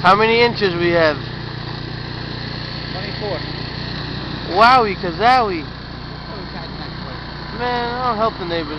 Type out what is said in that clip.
How many inches we have? 24. Wowie kazowie. Oh, we got next week. Man, I don't help the neighbors.